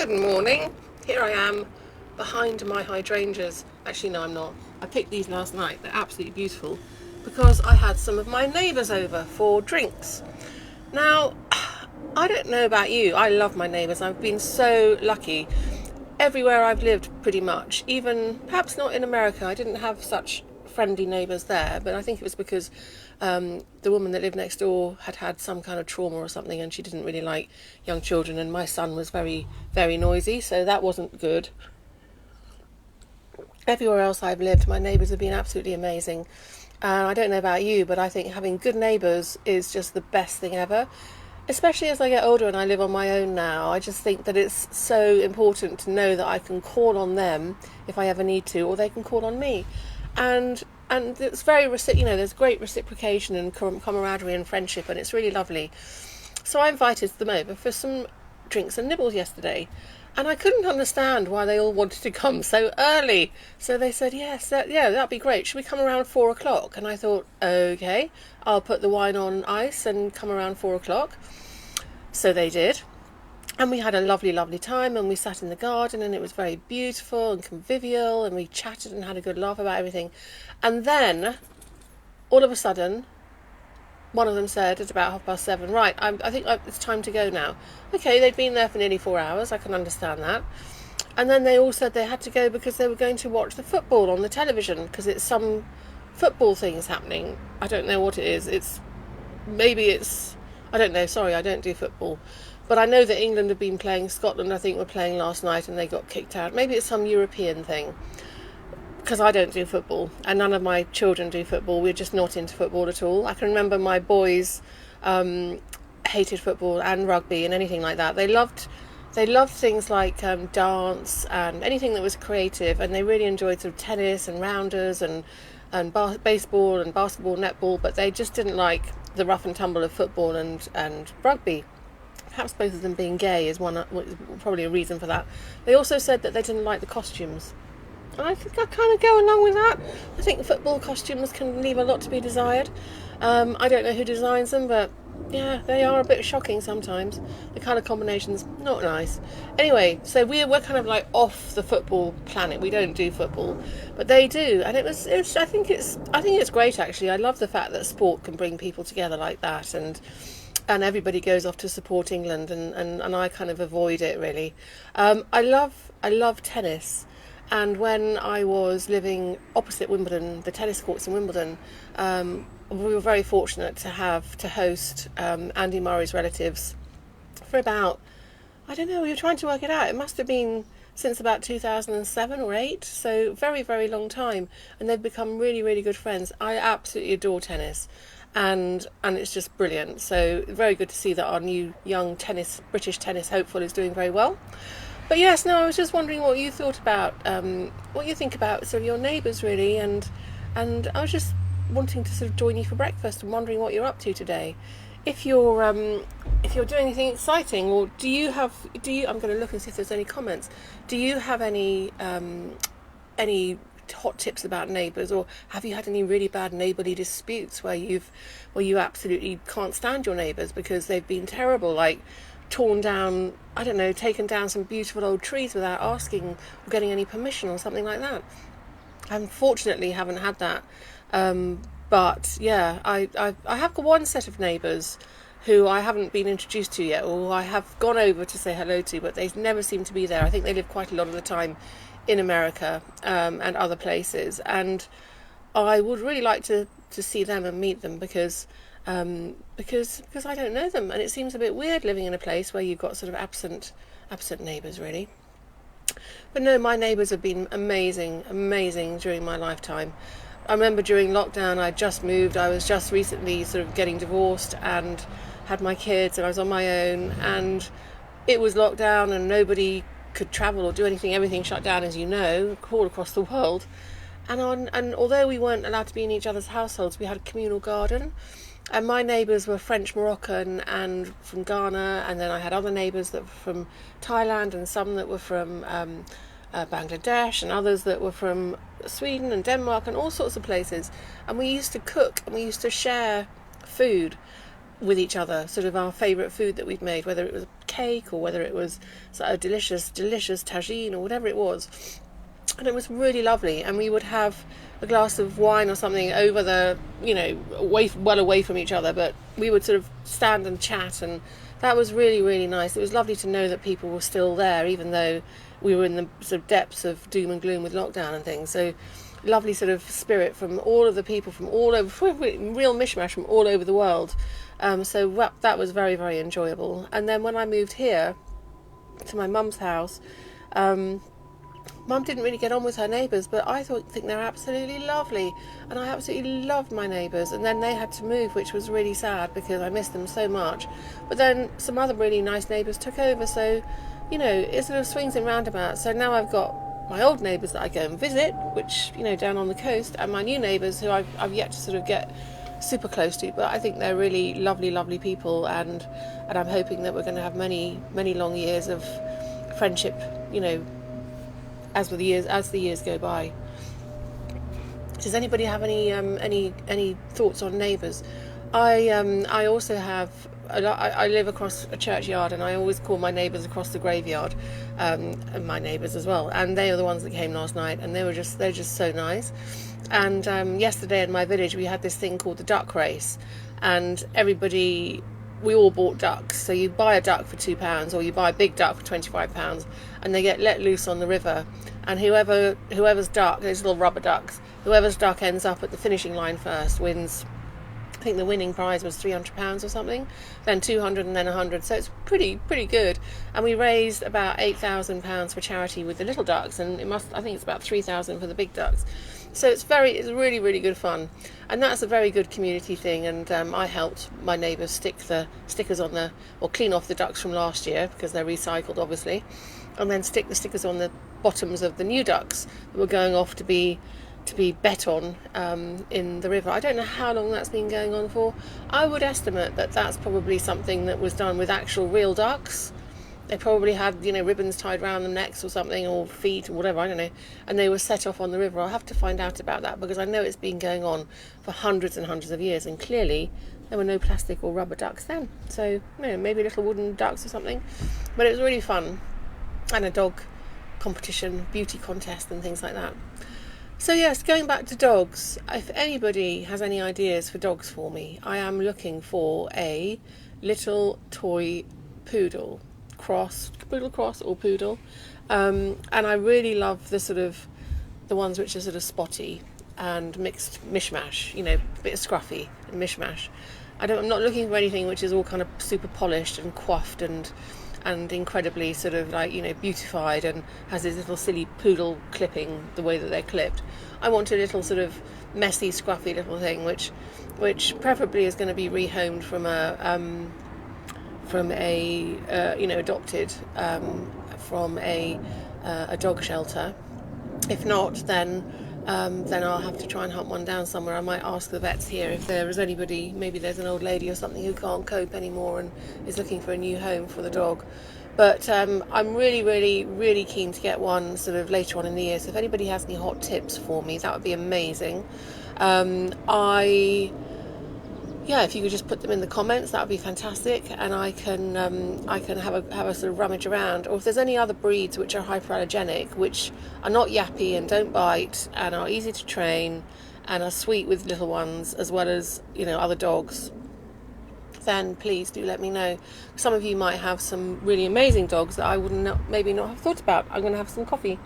Good morning. Here I am behind my hydrangeas. Actually, no, I'm not. I picked these last night. They're absolutely beautiful because I had some of my neighbours over for drinks. Now, I don't know about you. I love my neighbours. I've been so lucky. Everywhere I've lived, pretty much. Even, perhaps not in America, I didn't have such friendly neighbours there, but I think it was because the woman that lived next door had some kind of trauma or something, and she didn't really like young children, and my son was very, very noisy, so that wasn't good. Everywhere else I've lived, my neighbours have been absolutely amazing. And I don't know about you, but I think having good neighbours is just the best thing ever. Especially as I get older and I live on my own now, I just think that it's so important to know that I can call on them if I ever need to, or they can call on me. And it's very, there's great reciprocation and camaraderie and friendship, and it's really lovely. So I invited them over for some drinks and nibbles yesterday, and I couldn't understand why they all wanted to come so early. So they said, yes, that'd be great. Should we come around 4 o'clock? And I thought, okay, I'll put the wine on ice and come around 4 o'clock. So they did. And we had a lovely, lovely time, and we sat in the garden, and it was very beautiful and convivial, and we chatted and had a good laugh about everything. And then, all of a sudden, one of them said at about 7:30, right, I think it's time to go now. Okay, they'd been there for nearly 4 hours, I can understand that. And then they all said they had to go because they were going to watch the football on the television, because it's some football things happening. I don't know what it is. I don't know, sorry, I don't do football. But I know that England have been playing, Scotland I think were playing last night, and they got kicked out. Maybe it's some European thing, because I don't do football, and none of my children do football. We're just not into football at all. I can remember my boys hated football and rugby and anything like that. They loved things like dance and anything that was creative, and they really enjoyed sort of tennis and rounders and baseball and basketball, netball, but they just didn't like the rough and tumble of football and rugby. Perhaps both of them being gay is probably a reason for that. They also said that they didn't like the costumes. And I think I kind of go along with that. I think football costumes can leave a lot to be desired. I don't know who designs them, but yeah, they are a bit shocking sometimes. The colour combinations, not nice. Anyway, so we're kind of like off the football planet. We don't do football, but they do, and I think it's great actually. I love the fact that sport can bring people together like that, and everybody goes off to support England, and I kind of avoid it really. I love tennis. And when I was living opposite Wimbledon, the tennis courts in Wimbledon, we were very fortunate to host Andy Murray's relatives for about, I don't know, we were trying to work it out. It must have been since about 2007 or 8, so very, very long time. And they've become really, really good friends. I absolutely adore tennis, and it's just brilliant. So very good to see that our new young British tennis hopeful is doing very well. But yes, no, I was just wondering what you thought about, what you think about sort of your neighbours really, and I was just wanting to sort of join you for breakfast and wondering what you're up to today. If you're doing anything exciting, or I'm going to look and see if there's any comments. Do you have any hot tips about neighbours, or have you had any really bad neighbourly disputes where you absolutely can't stand your neighbours because they've been terrible, like torn down, I don't know, taken down some beautiful old trees without asking or getting any permission or something like that? I unfortunately haven't had that, but yeah, I have got one set of neighbours who I haven't been introduced to yet, or I have gone over to say hello to, but they never seem to be there. I think they live quite a lot of the time in America and other places, and I would really like to see them and meet them because I don't know them, and it seems a bit weird living in a place where you've got sort of absent neighbours really. But no, my neighbours have been amazing during my lifetime. I remember during lockdown, I just moved. I was just recently sort of getting divorced and had my kids, and I was on my own, and it was lockdown and nobody could travel or do anything. Everything shut down, as you know, all across the world. And although we weren't allowed to be in each other's households, we had a communal garden. And my neighbours were French Moroccan and from Ghana, and then I had other neighbours that were from Thailand, and some that were from Bangladesh, and others that were from Sweden and Denmark and all sorts of places. And we used to cook, and we used to share food. with each other, sort of our favourite food that we'd made, whether it was cake or whether it was sort of delicious tagine or whatever it was. And it was really lovely, and we would have a glass of wine or something over the, well away from each other, but we would sort of stand and chat, and that was really, really nice. It was lovely to know that people were still there, even though we were in the sort of depths of doom and gloom with lockdown and things. So lovely sort of spirit from all of the people from all over, real mishmash from all over the world. So that was very, very enjoyable. And then when I moved here to my mum's house, Mum didn't really get on with her neighbours, but I think they're absolutely lovely, and I absolutely loved my neighbours. And then they had to move, which was really sad because I missed them so much. But then some other really nice neighbours took over, so it sort of swings and roundabouts. So now I've got my old neighbours that I go and visit, which down on the coast, and my new neighbours who I've yet to sort of get super close to, but I think they're really lovely people, and I'm hoping that we're going to have many long years of friendship, as the years go by. Does anybody have any thoughts on neighbours? I also have. I live across a churchyard, and I always call my neighbours across the graveyard, and my neighbours as well. And they are the ones that came last night, and they're just so nice. And yesterday in my village we had this thing called the duck race, and we all bought ducks. So you buy a duck for £2, or you buy a big duck for £25, and they get let loose on the river. And whoever's duck, those little rubber ducks, whoever's duck ends up at the finishing line first wins. I think the winning prize was £300 or something, then 200 and then 100. So it's pretty good. And we raised about £8,000 for charity with the little ducks, and I think it's about 3,000 for the big ducks. So it's really, really good fun, and that's a very good community thing. And I helped my neighbours stick the stickers on or clean off the ducks from last year, because they're recycled obviously, and then stick the stickers on the bottoms of the new ducks that were going off to be bet on in the river. I don't know how long that's been going on for. I would estimate that that's probably something that was done with actual real ducks. They probably had, ribbons tied around their necks or something, or feet or whatever, I don't know, and they were set off on the river. I'll have to find out about that, because I know it's been going on for hundreds and hundreds of years, and clearly there were no plastic or rubber ducks then. So, maybe little wooden ducks or something. But it was really fun, and a dog competition, beauty contest and things like that. So yes, going back to dogs, if anybody has any ideas for dogs for me, I am looking for a little toy poodle cross or poodle, and I really love the ones which are sort of spotty and mixed mishmash, a bit of scruffy and mishmash. I'm not looking for anything which is all kind of super polished and coiffed and incredibly sort of beautified and has this little silly poodle clipping the way that they're clipped. I want a little sort of messy, scruffy little thing which preferably is going to be rehomed from adopted from a dog shelter. If not, then I'll have to try and hunt one down somewhere. I might ask the vets here if there is anybody, maybe there's an old lady or something who can't cope anymore and is looking for a new home for the dog. But I'm really, really, really keen to get one sort of later on in the year. So if anybody has any hot tips for me, that would be amazing. If you could just put them in the comments, that would be fantastic, and I can have a sort of rummage around. Or if there's any other breeds which are hyperallergenic, which are not yappy and don't bite and are easy to train and are sweet with little ones as well as other dogs, then please do let me know. Some of you might have some really amazing dogs that I maybe not have thought about. I'm going to have some coffee.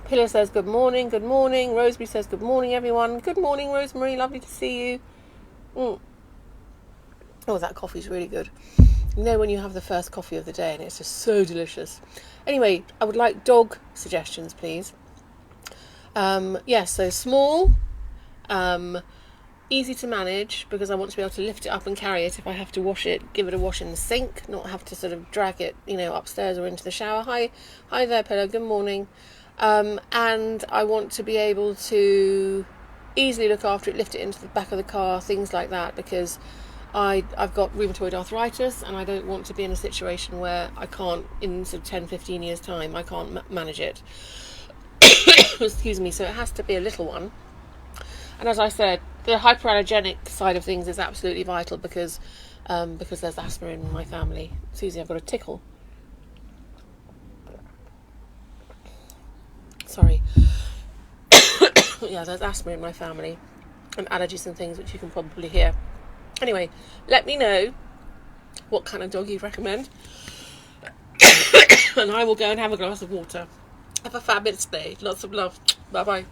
Pillar says good morning. Rosemary says good morning, everyone. Good morning, Rosemary, lovely to see you. Oh, that coffee's really good. When you have the first coffee of the day and it's just so delicious. Anyway, I would like dog suggestions, please. So small, easy to manage, because I want to be able to lift it up and carry it if I have to wash it, give it a wash in the sink, not have to sort of drag it, upstairs or into the shower. Hi there, Pillar, good morning. And I want to be able to easily look after it, lift it into the back of the car, things like that, because I've got rheumatoid arthritis, and I don't want to be in a situation where I can't, in sort of 10-15 years time, I can't manage it. Excuse me. So it has to be a little one, and as I said, the hyperallergenic side of things is absolutely vital because there's asthma in my family. Susie, I've got a tickle. Sorry. Yeah, there's asthma in my family and allergies and things, which you can probably hear. Anyway, let me know what kind of dog you'd recommend and I will go and have a glass of water. Have a fabulous day. Lots of love. Bye bye.